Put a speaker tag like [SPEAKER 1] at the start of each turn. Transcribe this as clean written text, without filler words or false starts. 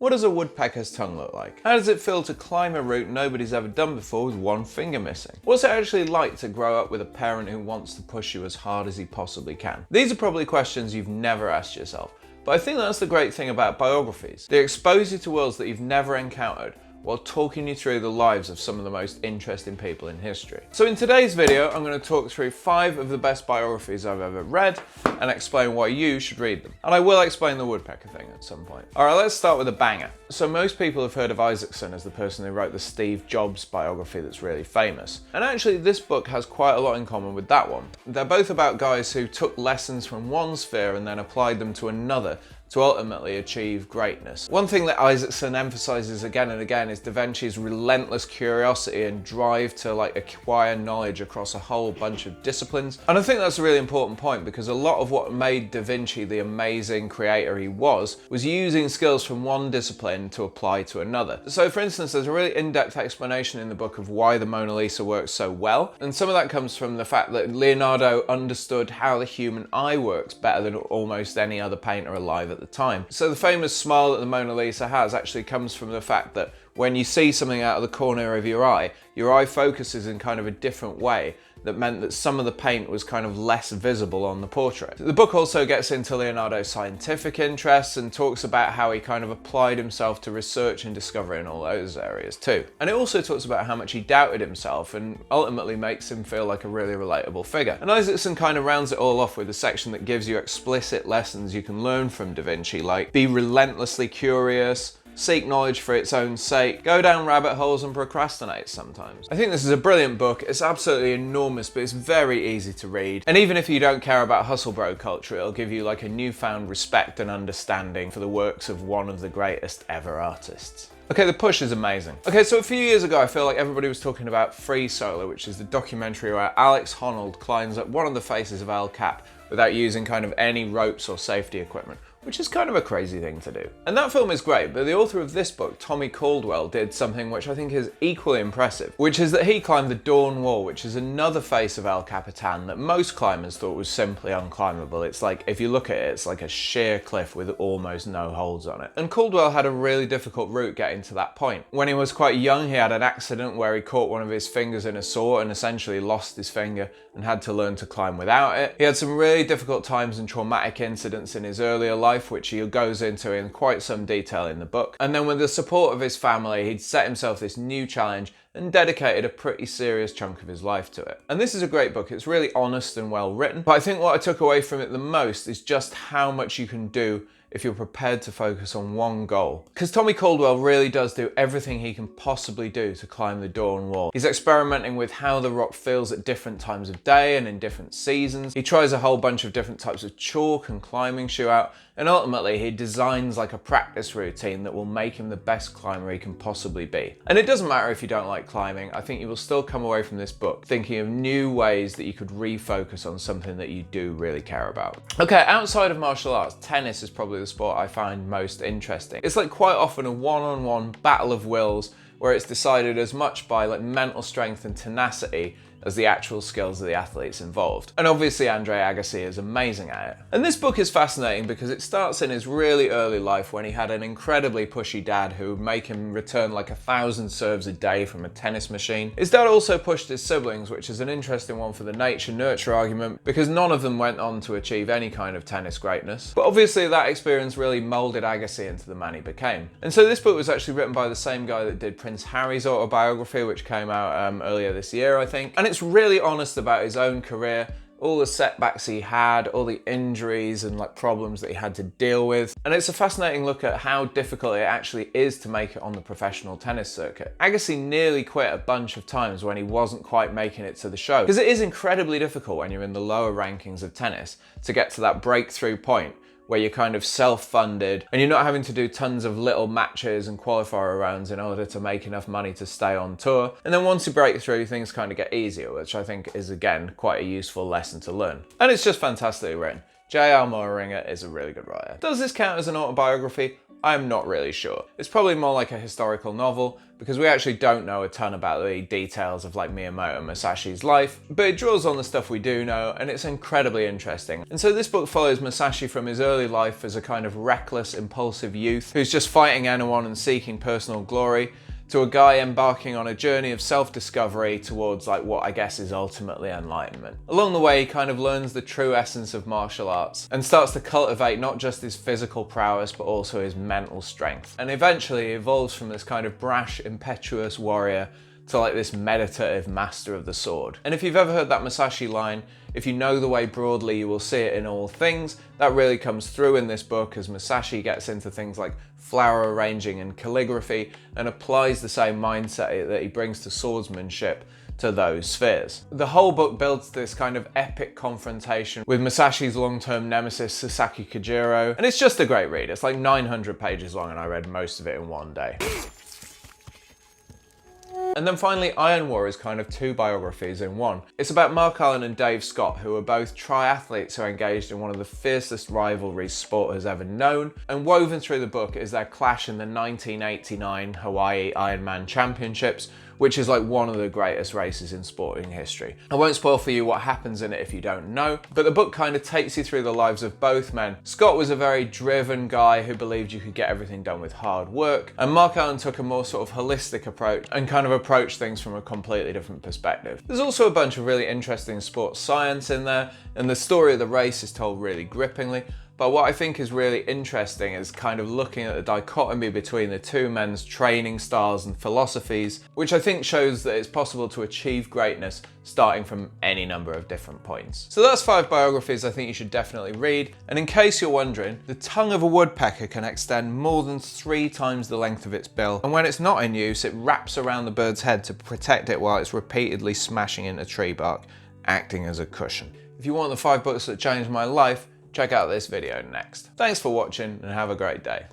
[SPEAKER 1] What does a woodpecker's tongue look like? How does it feel to climb a route nobody's ever done before with one finger missing? What's it actually like to grow up with a parent who wants to push you as hard as he possibly can? These are probably questions you've never asked yourself, but I think that's the great thing about biographies. They expose you to worlds that you've never encountered, while talking you through the lives of some of the most interesting people in history. So in today's video, I'm going to talk through 5 of the best biographies I've ever read and explain why you should read them. And I will explain the woodpecker thing at some point. Alright, let's start with a banger. So most people have heard of Isaacson as the person who wrote the Steve Jobs biography that's really famous. And actually this book has quite a lot in common with that one. They're both about guys who took lessons from one sphere and then applied them to another to ultimately achieve greatness. One thing that Isaacson emphasizes again and again is Da Vinci's relentless curiosity and drive to acquire knowledge across a whole bunch of disciplines. And I think that's a really important point because a lot of what made Da Vinci the amazing creator he was using skills from one discipline to apply to another. So for instance, there's a really in-depth explanation in the book of why the Mona Lisa works so well. And some of that comes from the fact that Leonardo understood how the human eye works better than almost any other painter alive at the time. So the famous smile that the Mona Lisa has actually comes from the fact that when you see something out of the corner of your eye focuses in kind of a different way that meant that some of the paint was kind of less visible on the portrait. The book also gets into Leonardo's scientific interests and talks about how he kind of applied himself to research and discovery in all those areas too. And it also talks about how much he doubted himself and ultimately makes him feel like a really relatable figure. And Isaacson kind of rounds it all off with a section that gives you explicit lessons you can learn from Da Vinci, like be relentlessly curious, seek knowledge for its own sake, go down rabbit holes and procrastinate sometimes. I think this is a brilliant book. It's absolutely enormous, but it's very easy to read. And even if you don't care about hustle bro culture, it'll give you like a newfound respect and understanding for the works of one of the greatest ever artists. Okay, the push is amazing. Okay, so a few years ago, I feel like everybody was talking about Free Solo, which is the documentary where Alex Honnold climbs up one of the faces of El Cap without using kind of any ropes or safety equipment, which is kind of a crazy thing to do. And that film is great, but the author of this book, Tommy Caldwell, did something which I think is equally impressive, which is that he climbed the Dawn Wall, which is another face of El Capitan that most climbers thought was simply unclimbable. It's like, if you look at it, it's like a sheer cliff with almost no holds on it. And Caldwell had a really difficult route getting to that point. When he was quite young, he had an accident where he caught one of his fingers in a saw and essentially lost his finger and had to learn to climb without it. He had some really difficult times and traumatic incidents in his earlier life, which he goes into in quite some detail in the book. And then with the support of his family, he'd set himself this new challenge and dedicated a pretty serious chunk of his life to it. And this is a great book. It's really honest and well written. But I think what I took away from it the most is just how much you can do if you're prepared to focus on one goal. Because Tommy Caldwell really does do everything he can possibly do to climb the Dawn Wall. He's experimenting with how the rock feels at different times of day and in different seasons. He tries a whole bunch of different types of chalk and climbing shoe out, and ultimately he designs like a practice routine that will make him the best climber he can possibly be. And it doesn't matter if you don't like climbing, I think you will still come away from this book thinking of new ways that you could refocus on something that you do really care about. Okay, outside of martial arts, tennis is probably the sport I find most interesting. It's like quite often a one-on-one battle of wills where it's decided as much by like mental strength and tenacity as the actual skills of the athletes involved. And obviously Andre Agassi is amazing at it. And this book is fascinating because it starts in his really early life when he had an incredibly pushy dad who would make him return like 1,000 serves a day from a tennis machine. His dad also pushed his siblings, which is an interesting one for the nature-nurture argument because none of them went on to achieve any kind of tennis greatness. But obviously that experience really molded Agassi into the man he became. And so this book was actually written by the same guy that did Prince Harry's autobiography, which came out earlier this year, I think. And it's really honest about his own career, all the setbacks he had, all the injuries and like problems that he had to deal with. And it's a fascinating look at how difficult it actually is to make it on the professional tennis circuit. Agassi nearly quit a bunch of times when he wasn't quite making it to the show, because it is incredibly difficult when you're in the lower rankings of tennis to get to that breakthrough point where you're kind of self-funded and you're not having to do tons of little matches and qualifier rounds in order to make enough money to stay on tour. And then once you break through, things kind of get easier, which I think is, again, quite a useful lesson to learn. And it's just fantastically written. J.R. Moehringer is a really good writer. Does this count as an autobiography? I'm not really sure. It's probably more like a historical novel, because we actually don't know a ton about the details of like Miyamoto Musashi's life, but it draws on the stuff we do know, and it's incredibly interesting. And so this book follows Musashi from his early life as a kind of reckless, impulsive youth who's just fighting anyone and seeking personal glory, to a guy embarking on a journey of self-discovery towards like what I guess is ultimately enlightenment. Along the way, he kind of learns the true essence of martial arts and starts to cultivate not just his physical prowess but also his mental strength. And eventually he evolves from this kind of brash, impetuous warrior to like this meditative master of the sword. And if you've ever heard that Musashi line, if you know the way broadly, you will see it in all things, that really comes through in this book as Musashi gets into things like flower arranging and calligraphy and applies the same mindset that he brings to swordsmanship to those spheres. The whole book builds this kind of epic confrontation with Musashi's long-term nemesis Sasaki Kojiro, and it's just a great read. It's like 900 pages long and I read most of it in one day. And then finally, Iron War is kind of two biographies in one. It's about Mark Allen and Dave Scott, who are both triathletes who are engaged in one of the fiercest rivalries sport has ever known, and woven through the book is their clash in the 1989 Hawaii Ironman Championships, which is like one of the greatest races in sporting history. I won't spoil for you what happens in it if you don't know, but the book kind of takes you through the lives of both men. Scott was a very driven guy who believed you could get everything done with hard work, and Mark Allen took a more sort of holistic approach and kind of approached things from a completely different perspective. There's also a bunch of really interesting sports science in there, and the story of the race is told really grippingly. But what I think is really interesting is kind of looking at the dichotomy between the two men's training styles and philosophies, which I think shows that it's possible to achieve greatness starting from any number of different points. So that's 5 biographies I think you should definitely read. And in case you're wondering, the tongue of a woodpecker can extend more than 3 times the length of its bill. And when it's not in use, it wraps around the bird's head to protect it while it's repeatedly smashing into tree bark, acting as a cushion. If you want the 5 books that changed my life, check out this video next. Thanks for watching and have a great day.